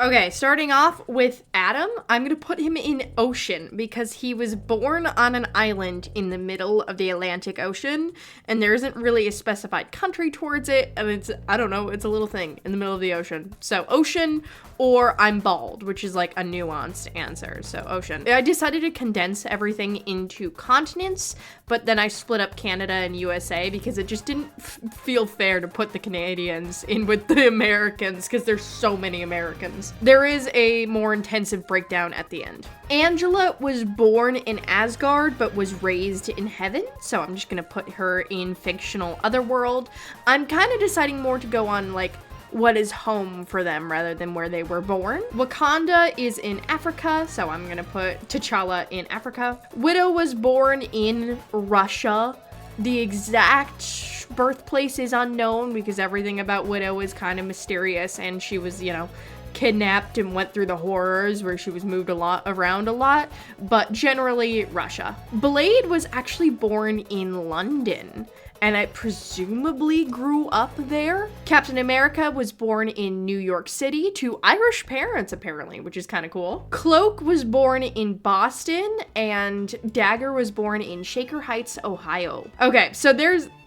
Okay, starting off with Adam, I'm gonna put him in ocean because he was born on an island in the middle of the Atlantic Ocean, and there isn't really a specified country towards it, and it's, I don't know, it's a little thing in the middle of the ocean. So ocean, or I'm bald, which is like a nuanced answer, so ocean. I decided to condense everything into continents, but then I split up Canada and USA because it just didn't feel fair to put the Canadians in with the Americans because there's so many Americans. There is a more intensive breakdown at the end. Angela was born in Asgard but was raised in heaven, so I'm just gonna put her in fictional otherworld. I'm kind of deciding more to go on like what is home for them rather than where they were born. Wakanda is in Africa, so I'm gonna put T'Challa in Africa. Widow was born in Russia. The exact birthplace is unknown because everything about Widow is kind of mysterious, and she was, you know, kidnapped and went through the horrors where she was moved around a lot, but generally Russia. Blade was actually born in London, and I presumably grew up there. Captain America was born in New York City to Irish parents, apparently, which is kind of cool. Cloak was born in Boston, and Dagger was born in Shaker Heights, Ohio. Okay, so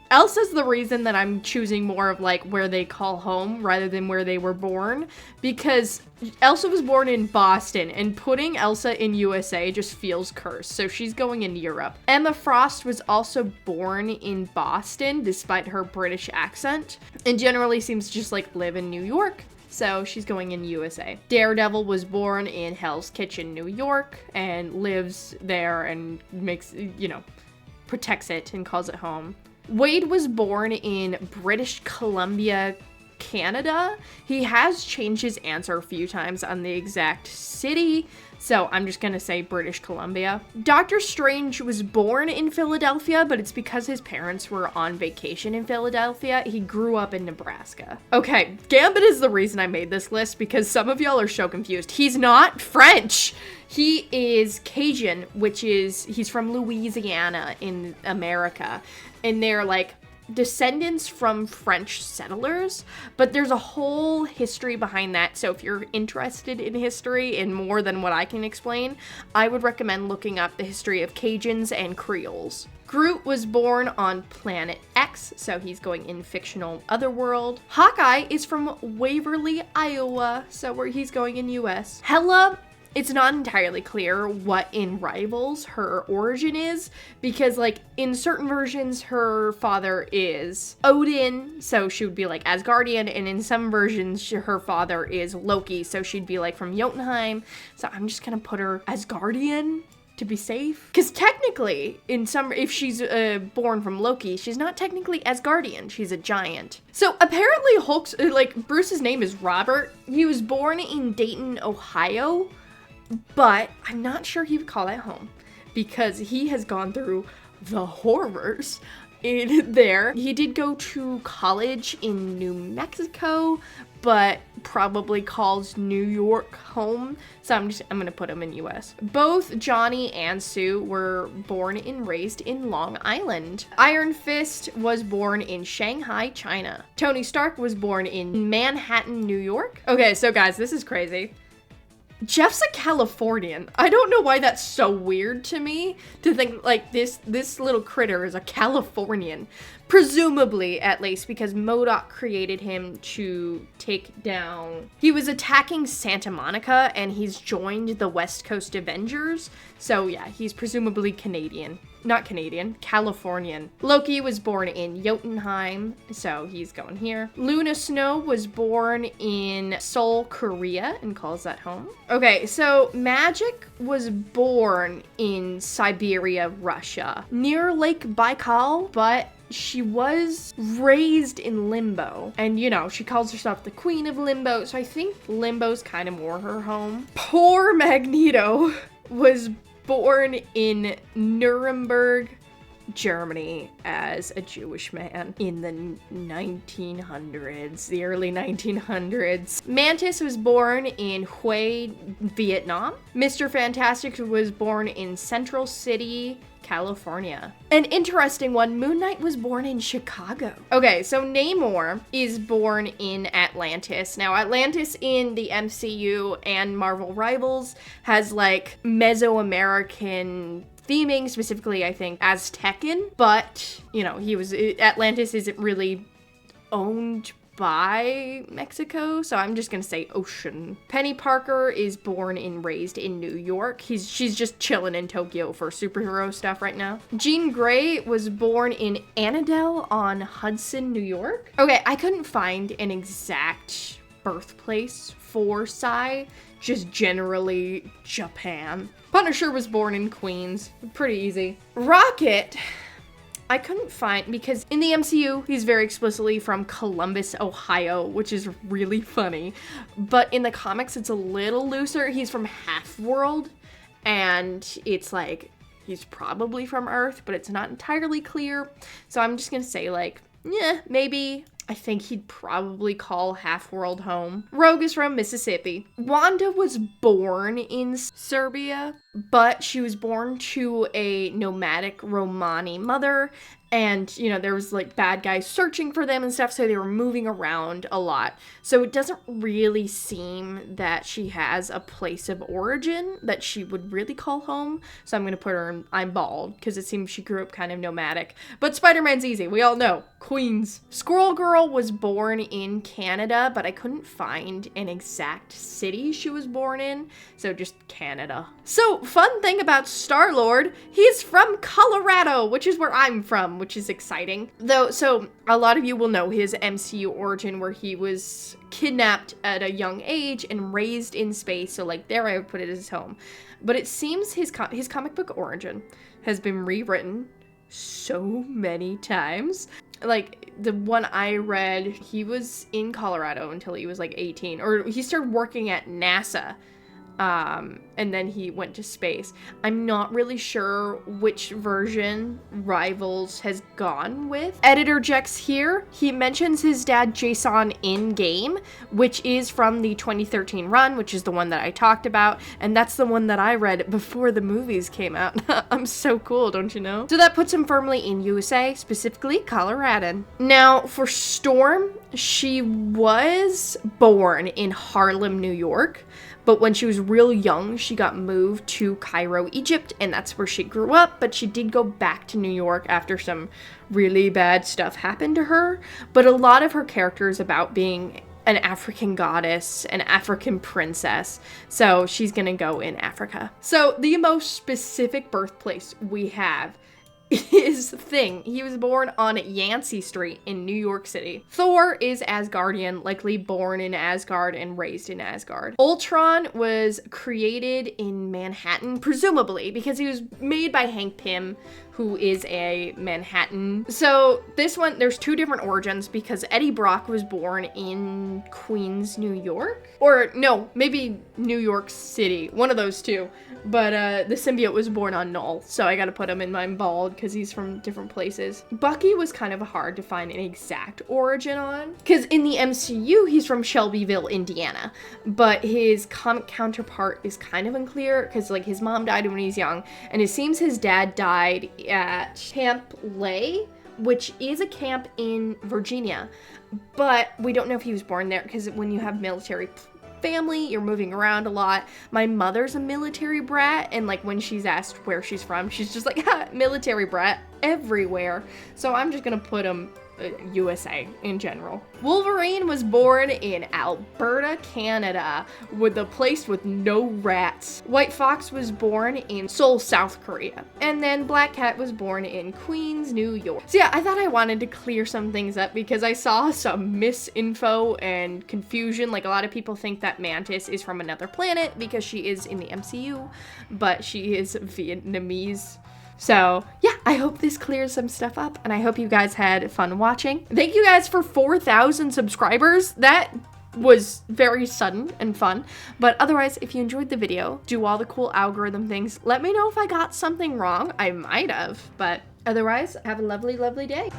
Elsa's the reason that I'm choosing more of like where they call home rather than where they were born, because Elsa was born in Boston, and putting Elsa in USA just feels cursed, so she's going in Europe. Emma Frost was also born in Boston despite her British accent, and generally seems to just like live in New York, so she's going in USA. Daredevil was born in Hell's Kitchen, New York, and lives there and makes, you know, protects it and calls it home. Wade was born in British Columbia, Canada. He has changed his answer a few times on the exact city, so I'm just gonna say British Columbia. Doctor Strange was born in Philadelphia, but it's because his parents were on vacation in Philadelphia. He grew up in Nebraska. Okay, Gambit is the reason I made this list because some of y'all are so confused. He's not French. He is Cajun, which is, he's from Louisiana in America, and they're like descendants from French settlers, but there's a whole history behind that. So if you're interested in history in more than what I can explain, I would recommend looking up the history of Cajuns and Creoles. Groot was born on Planet X, so he's going in fictional otherworld. Hawkeye is from Waverly, Iowa, so where he's going in US. Hela, it's not entirely clear what in Rivals her origin is, because like in certain versions her father is Odin, so she would be like Asgardian, and in some versions her father is Loki, so she'd be like from Jotunheim. So I'm just gonna put her Asgardian to be safe, because technically in some, if she's born from Loki, she's not technically Asgardian, she's a giant. So apparently Hulk's like Bruce's name is Robert. He was born in Dayton, Ohio, but I'm not sure he would call that home because he has gone through the horrors in there. He did go to college in New Mexico, but probably calls New York home, so I'm gonna put him in US. Both Johnny and Sue were born and raised in Long Island. Iron Fist was born in Shanghai, China. Tony Stark was born in Manhattan, New York. Okay, so guys, this is crazy. Jeff's a Californian. I don't know why that's so weird to me to think like this little critter is a Californian. Presumably, at least, because MODOK created him to take down... He was attacking Santa Monica, and he's joined the West Coast Avengers. So yeah, he's presumably Canadian. Not Canadian, Californian. Loki was born in Jotunheim, so he's going here. Luna Snow was born in Seoul, Korea, and calls that home. Okay, so Magic was born in Siberia, Russia, near Lake Baikal, but she was raised in Limbo. And, you know, she calls herself the Queen of Limbo, so I think Limbo's kind of more her home. Poor Magneto was born in Nuremberg, Germany as a Jewish man in the 1900s, the early 1900s. Mantis was born in Hue, Vietnam. Mr. Fantastic was born in Central City, California. An interesting one, Moon Knight was born in Chicago. Okay, so Namor is born in Atlantis. Now, Atlantis in the MCU and Marvel Rivals has like Mesoamerican theming, specifically I think Aztecan, but you know, Atlantis isn't really owned by Mexico, so I'm just gonna say ocean. Penny Parker is born and raised in New York. She's just chilling in Tokyo for superhero stuff right now. Jean Grey was born in Annandale on Hudson, New York. Okay, I couldn't find an exact birthplace for Sai, just generally Japan. Punisher was born in Queens. Pretty easy. Rocket, I couldn't find, because in the MCU, he's very explicitly from Columbus, Ohio, which is really funny. But in the comics, it's a little looser. He's from Half-World, and it's like, he's probably from Earth, but it's not entirely clear. So I'm just gonna say like, yeah, maybe. I think he'd probably call Half-World home. Rogue is from Mississippi. Wanda was born in Serbia, but she was born to a nomadic Romani mother, and, you know, there was, like, bad guys searching for them and stuff, so they were moving around a lot. So it doesn't really seem that she has a place of origin that she would really call home, so I'm gonna put her in I'm bald, because it seems she grew up kind of nomadic. But Spider-Man's easy, we all know. Queens. Squirrel Girl was born in Canada, but I couldn't find an exact city she was born in, so just Canada. So, fun thing about Star-Lord, he's from Colorado, which is where I'm from, which is exciting. So a lot of you will know his MCU origin, where he was kidnapped at a young age and raised in space, so like there I would put it as his home. But it seems his comic book origin has been rewritten so many times. Like, the one I read, he was in Colorado until he was like 18, or he started working at NASA, and then he went to space. I'm not really sure which version Rivals has gone with. Editor Jex here, he mentions his dad Jason in game, which is from the 2013 run, which is the one that I talked about, and that's the one that I read before the movies came out. I'm so cool, don't you know? So that puts him firmly in USA, specifically Colorado. Now, for Storm, she was born in Harlem, New York, but when she was real young, she got moved to Cairo, Egypt, and that's where she grew up, but she did go back to New York after some really bad stuff happened to her. But a lot of her character is about being an African goddess, an African princess, so she's gonna go in Africa. So the most specific birthplace we have is Thing. He was born on Yancey Street in New York City. Thor is Asgardian, likely born in Asgard and raised in Asgard. Ultron was created in Manhattan, presumably, because he was made by Hank Pym, who is a Manhattan. So this one, there's two different origins, because Eddie Brock was born in Queens, New York? Or no, maybe New York City, one of those two. But the symbiote was born on Null, so I gotta put him in my bald because he's from different places. Bucky was kind of hard to find an exact origin on, because in the MCU, he's from Shelbyville, Indiana, but his comic counterpart is kind of unclear, because like his mom died when he was young, and it seems his dad died at Camp Lay, which is a camp in Virginia, but we don't know if he was born there, because when you have military family, you're moving around a lot. My mother's a military brat, and like when she's asked where she's from, she's just like, ha, military brat everywhere. So I'm just gonna put him USA in general. Wolverine was born in Alberta, Canada, with a place with no rats. White Fox was born in Seoul, South Korea. And then Black Cat was born in Queens, New York. So yeah, I thought I wanted to clear some things up because I saw some misinfo and confusion. Like, a lot of people think that Mantis is from another planet because she is in the MCU, but she is Vietnamese. So yeah, I hope this clears some stuff up, and I hope you guys had fun watching. Thank you guys for 4,000 subscribers. That was very sudden and fun. But otherwise, if you enjoyed the video, do all the cool algorithm things. Let me know if I got something wrong. I might have, but Otherwise, have a lovely, lovely day.